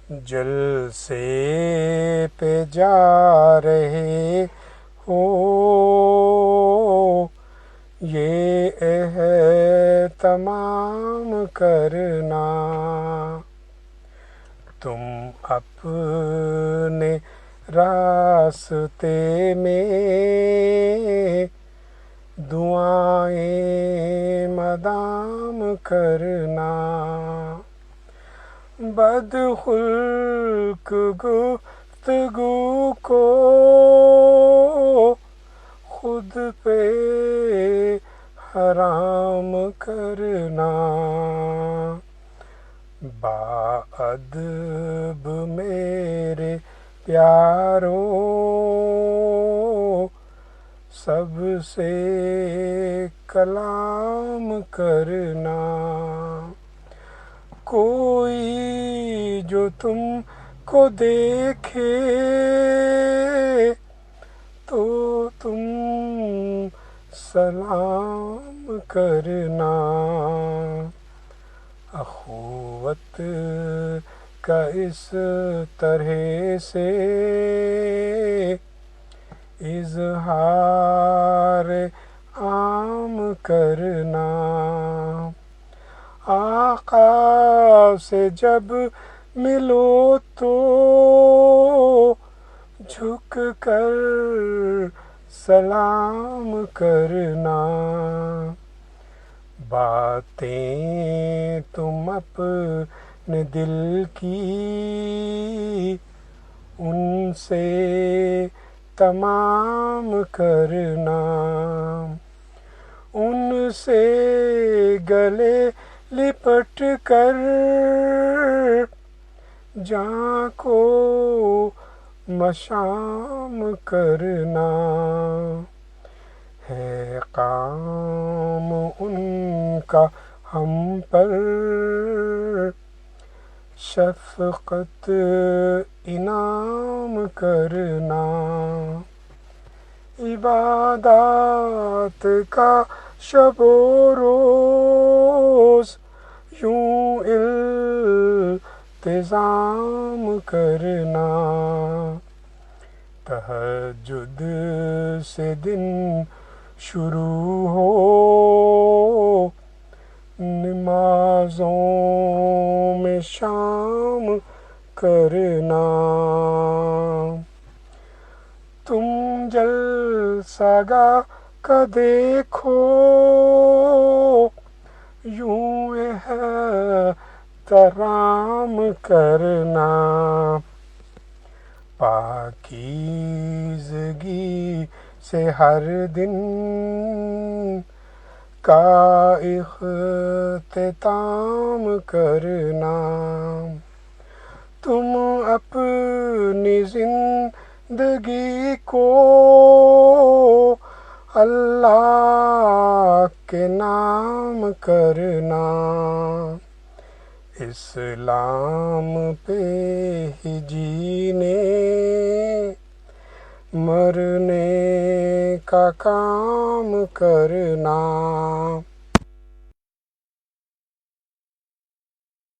جلسے پہ جا رہے ہو، یہ اہتمام کرنا، تم اپنے راستے میں دعائیں مدام کرنا، بدخلق گفتگو کو خود پہ حرام کرنا، باادب میرے پیارو سب سے کلام کرنا، کوئی جو تم کو دیکھے تو تم سلام کرنا، اخوت کا اس طرح سے اظہار عام کرنا، آقا سے جب ملو تو جھک کر سلام کرنا، باتیں تم اپنے دل کی ان سے تمام کرنا، ان سے گلے لپٹ کر جاں کو مشام کرنا، ہے کام ان کا ہم پر شفقت انعام کرنا، عبادات کا شب و روز یوں التزام کرنا، تہجد سے دن شروع ہو نمازوں میں شام کرنا، تم جلسہ گاہ کا دیکھو یوں احترام کرنا، پاکیزگی سے ہر دن کا اختتام کرنا، تم اپنی زندگی کو اللہ کے نام کرنا، اسلام پہ ہی جینے مرنے کا کام کرنا،